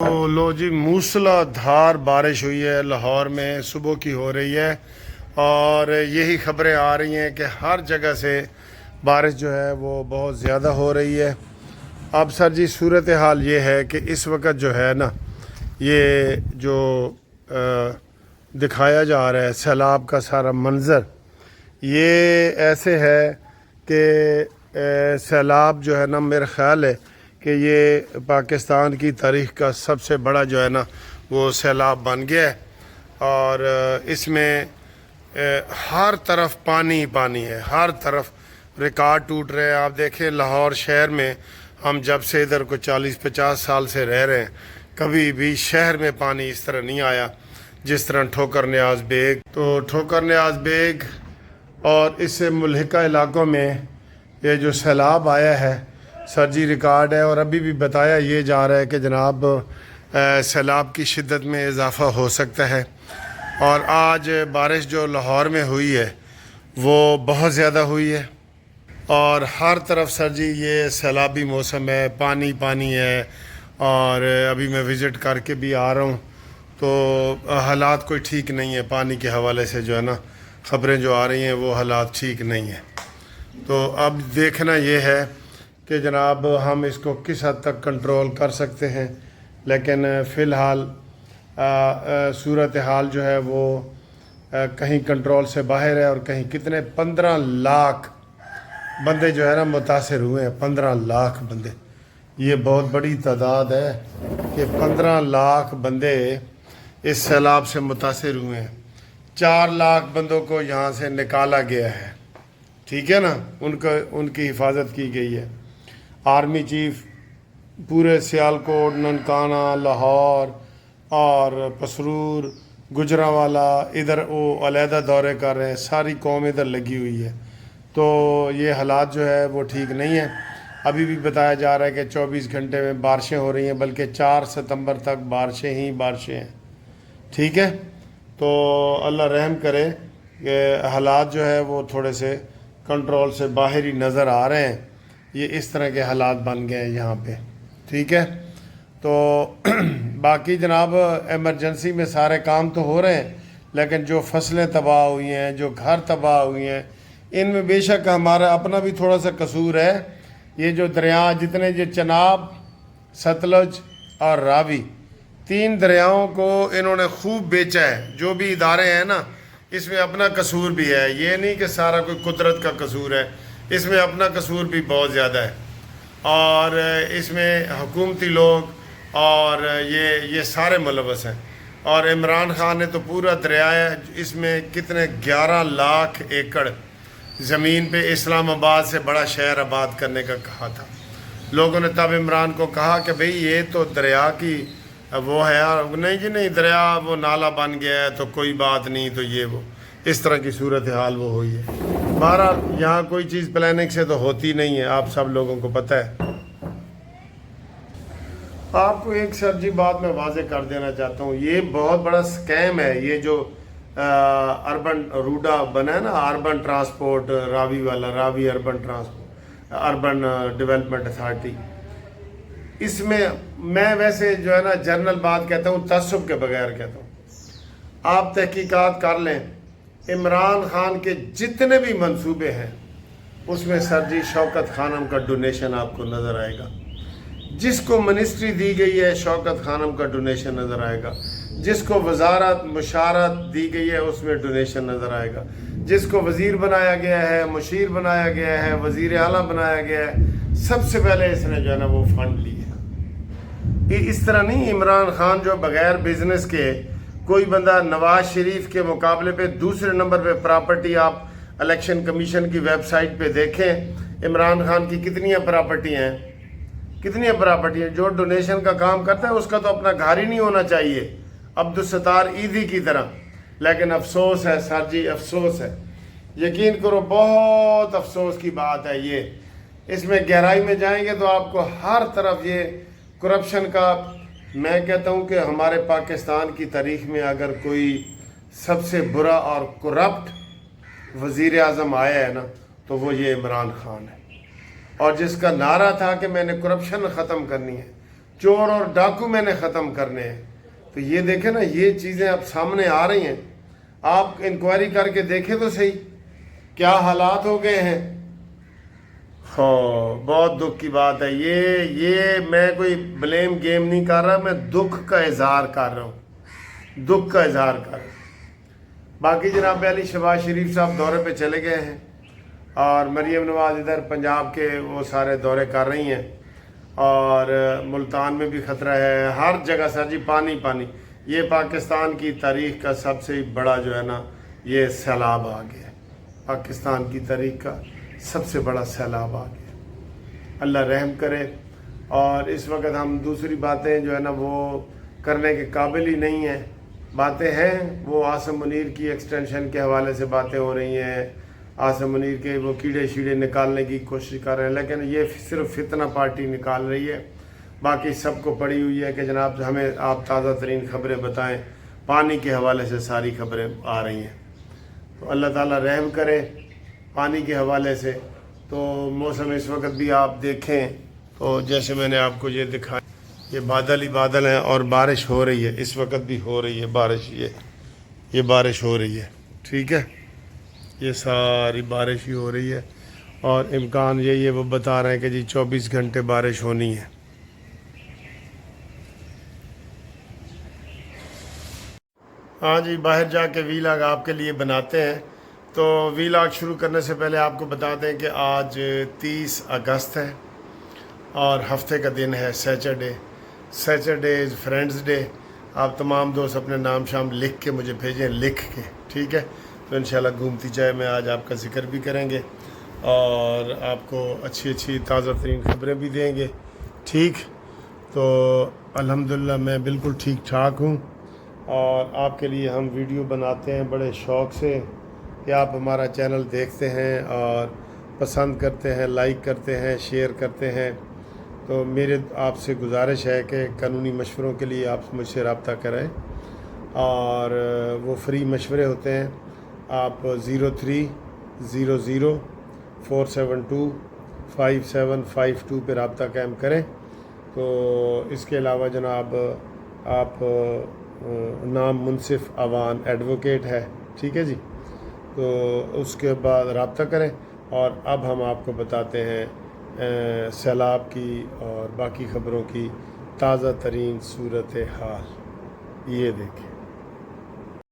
تو لو جی موسلا دھار بارش ہوئی ہے لاہور میں، صبح کی ہو رہی ہے، اور یہی خبریں آ رہی ہیں کہ ہر جگہ سے بارش جو ہے وہ بہت زیادہ ہو رہی ہے۔ اب سر جی صورتحال یہ ہے کہ اس وقت جو ہے نا، یہ جو دکھایا جا رہا ہے سیلاب کا سارا منظر، یہ ایسے ہے کہ سیلاب جو ہے نا، میرا خیال ہے کہ یہ پاکستان کی تاریخ کا سب سے بڑا جو ہے نا وہ سیلاب بن گیا ہے، اور اس میں ہر طرف پانی پانی ہے، ہر طرف ریکارڈ ٹوٹ رہے ہیں۔ آپ دیکھیں لاہور شہر میں، ہم جب سے ادھر کو 40-50 سال سے رہ رہے ہیں، کبھی بھی شہر میں پانی اس طرح نہیں آیا جس طرح ٹھوکر نیاز بیگ۔ تو ٹھوکر نیاز بیگ اور اس سے ملحقہ علاقوں میں یہ جو سیلاب آیا ہے سر جی ریکارڈ ہے، اور ابھی بھی بتایا یہ جا رہا ہے کہ جناب سیلاب کی شدت میں اضافہ ہو سکتا ہے۔ اور آج بارش جو لاہور میں ہوئی ہے وہ بہت زیادہ ہوئی ہے، اور ہر طرف سر جی یہ سیلابی موسم ہے، پانی پانی ہے، اور ابھی میں وزٹ کر کے بھی آ رہا ہوں، تو حالات کوئی ٹھیک نہیں ہے۔ پانی کے حوالے سے جو ہے نا خبریں جو آ رہی ہیں وہ حالات ٹھیک نہیں ہیں۔ تو اب دیکھنا یہ ہے کہ جناب ہم اس کو کس حد تک کنٹرول کر سکتے ہیں، لیکن فی الحال صورتحال جو ہے وہ کہیں کنٹرول سے باہر ہے، اور کہیں کتنے 15 لاکھ بندے جو ہے نا متاثر ہوئے ہیں۔ 15 لاکھ بندے، یہ بہت بڑی تعداد ہے کہ 15 لاکھ بندے اس سیلاب سے متاثر ہوئے ہیں۔ 4 لاکھ بندوں کو یہاں سے نکالا گیا ہے، ٹھیک ہے نا، ان کی حفاظت کی گئی ہے۔ آرمی چیف پورے سیالکوٹ، ننکانہ، لاہور اور پسرور، گجرانوالہ ادھر وہ علیحدہ دورے کر رہے ہیں، ساری قوم ادھر لگی ہوئی ہے۔ تو یہ حالات جو ہے وہ ٹھیک نہیں ہیں۔ ابھی بھی بتایا جا رہا ہے کہ 24 گھنٹے میں بارشیں ہو رہی ہیں، بلکہ 4 ستمبر تک بارشیں ہی بارشیں ہیں، ٹھیک ہے۔ تو اللہ رحم کرے کہ حالات جو ہے وہ تھوڑے سے کنٹرول سے باہر ہی نظر آ رہے ہیں۔ یہ اس طرح کے حالات بن گئے ہیں یہاں پہ، ٹھیک ہے۔ تو باقی جناب ایمرجنسی میں سارے کام تو ہو رہے ہیں، لیکن جو فصلیں تباہ ہوئی ہیں، جو گھر تباہ ہوئی ہیں، ان میں بے شک ہمارا اپنا بھی تھوڑا سا قصور ہے۔ یہ جو دریا جتنے، یہ چناب، ستلج اور راوی، 3 دریاؤں کو انہوں نے خوب بیچا ہے۔ جو بھی ادارے ہیں نا، اس میں اپنا قصور بھی ہے، یہ نہیں کہ سارا کوئی قدرت کا قصور ہے، اس میں اپنا قصور بھی بہت زیادہ ہے، اور اس میں حکومتی لوگ اور یہ سارے ملوث ہیں۔ اور عمران خان نے تو پورا دریا ہے، اس میں کتنے 11 لاکھ ایکڑ زمین پہ اسلام آباد سے بڑا شہر آباد کرنے کا کہا تھا۔ لوگوں نے تب عمران کو کہا کہ بھئی یہ تو دریا کی وہ ہے، نہیں جی نہیں، دریا وہ نالا بن گیا ہے تو کوئی بات نہیں، تو یہ وہ اس طرح کی صورتحال وہ ہوئی ہے۔ بہرحال یہاں کوئی چیز پلاننگ سے تو ہوتی نہیں ہے، آپ سب لوگوں کو پتہ ہے۔ آپ کو ایک سر جی بات میں واضح کر دینا چاہتا ہوں، یہ بہت بڑا سکیم ہے، یہ جو اربن روڈا بنا ہے نا، اربن ٹرانسپورٹ راوی والا، Ravi urban transport, urban development authority. اس میں ویسے جو ہے نا جنرل بات کہتا ہوں، تعصب کے بغیر کہتا ہوں، آپ تحقیقات کر لیں، عمران خان کے جتنے بھی منصوبے ہیں اس میں سر جی شوکت خانم کا ڈونیشن آپ کو نظر آئے گا۔ جس کو منسٹری دی گئی ہے شوکت خانم کا ڈونیشن نظر آئے گا، جس کو وزارت مشارت دی گئی ہے اس میں ڈونیشن نظر آئے گا، جس کو وزیر بنایا گیا ہے، مشیر بنایا گیا ہے، وزیر اعلیٰ بنایا گیا ہے، سب سے پہلے اس نے جو ہے نا وہ فنڈ لی ہے۔ یہ اس طرح نہیں، عمران خان جو بغیر بزنس کے، کوئی بندہ نواز شریف کے مقابلے پہ دوسرے نمبر پہ پراپرٹی، آپ الیکشن کمیشن کی ویب سائٹ پہ دیکھیں عمران خان کی کتنی پراپرٹیاں ہیں، کتنی پراپرٹیاں۔ جو ڈونیشن کا کام کرتا ہے اس کا تو اپنا گھر ہی نہیں ہونا چاہیے، عبدالستار عیدی کی طرح۔ لیکن افسوس ہے سر جی، افسوس ہے، یقین کرو بہت افسوس کی بات ہے یہ۔ اس میں گہرائی میں جائیں گے تو آپ کو ہر طرف یہ کرپشن کا، میں کہتا ہوں کہ ہمارے پاکستان کی تاریخ میں اگر کوئی سب سے برا اور کرپٹ وزیر اعظم آیا ہے نا تو وہ یہ عمران خان ہے، اور جس کا نعرہ تھا کہ میں نے کرپشن ختم کرنی ہے، چور اور ڈاکو میں نے ختم کرنے ہیں۔ تو یہ دیکھیں نا، یہ چیزیں اب سامنے آ رہی ہیں، آپ انکوائری کر کے دیکھیں تو صحیح کیا حالات ہو گئے ہیں۔ بہت دکھ کی بات ہے یہ میں کوئی بلیم گیم نہیں کر رہا، میں دکھ کا اظہار کر رہا ہوں، دکھ کا اظہار کر رہا ہوں۔ باقی جناب علی شہباز شریف صاحب دورے پہ چلے گئے ہیں، اور مریم نواز ادھر پنجاب کے وہ سارے دورے کر رہی ہیں، اور ملتان میں بھی خطرہ ہے، ہر جگہ سر جی پانی پانی۔ یہ پاکستان کی تاریخ کا سب سے بڑا جو ہے نا یہ سیلاب آ گیا، پاکستان کی تاریخ کا سب سے بڑا سیلاب آ گیا، اللہ رحم کرے۔ اور اس وقت ہم دوسری باتیں جو ہے نا وہ کرنے کے قابل ہی نہیں ہیں، باتیں ہیں وہ عاصم منیر کی ایکسٹینشن کے حوالے سے باتیں ہو رہی ہیں، عاصم منیر کے وہ کیڑے شیڑے نکالنے کی کوشش کر رہے ہیں، لیکن یہ صرف فتنہ پارٹی نکال رہی ہے، باقی سب کو پڑی ہوئی ہے کہ جناب ہمیں آپ تازہ ترین خبریں بتائیں، پانی کے حوالے سے ساری خبریں آ رہی ہیں۔ تو اللہ تعالیٰ رحم کرے پانی کے حوالے سے۔ تو موسم اس وقت بھی آپ دیکھیں تو جیسے میں نے آپ کو یہ دکھایا، یہ بادل ہی بادل ہیں، اور بارش ہو رہی ہے، اس وقت بھی ہو رہی ہے بارش، یہ بارش ہو رہی ہے، ٹھیک ہے، یہ ساری بارش ہی ہو رہی ہے، اور امکان یہی ہے، وہ بتا رہے ہیں کہ جی 24 گھنٹے بارش ہونی ہے۔ ہاں جی، باہر جا کے ویلاگ آپ کے لیے بناتے ہیں۔ تو ویلاگ شروع کرنے سے پہلے آپ کو بتا دیں کہ آج 30 اگست ہے، اور ہفتے کا دن ہے سیچرڈے از فرینڈز ڈے۔ آپ تمام دوست اپنے نام شام لکھ کے مجھے بھیجیں، لکھ کے، ٹھیک ہے۔ تو انشاءاللہ گھومتی چائے میں آج آپ کا ذکر بھی کریں گے، اور آپ کو اچھی تازہ ترین خبریں بھی دیں گے، ٹھیک۔ تو الحمدللہ میں بالکل ٹھیک ٹھاک ہوں، اور آپ کے لیے ہم ویڈیو بناتے ہیں بڑے شوق سے کہ آپ ہمارا چینل دیکھتے ہیں اور پسند کرتے ہیں، لائک کرتے ہیں، شیئر کرتے ہیں۔ تو میرے آپ سے گزارش ہے کہ قانونی مشوروں کے لیے آپ مجھ سے رابطہ کریں، اور وہ فری مشورے ہوتے ہیں۔ آپ 0300472572 پہ رابطہ قائم کریں۔ تو اس کے علاوہ جناب آپ نام منصف اوان ایڈوکیٹ ہے، ٹھیک ہے جی۔ تو اس کے بعد رابطہ کریں، اور اب ہم آپ کو بتاتے ہیں سیلاب کی اور باقی خبروں کی تازہ ترین صورت حال، یہ دیکھیں۔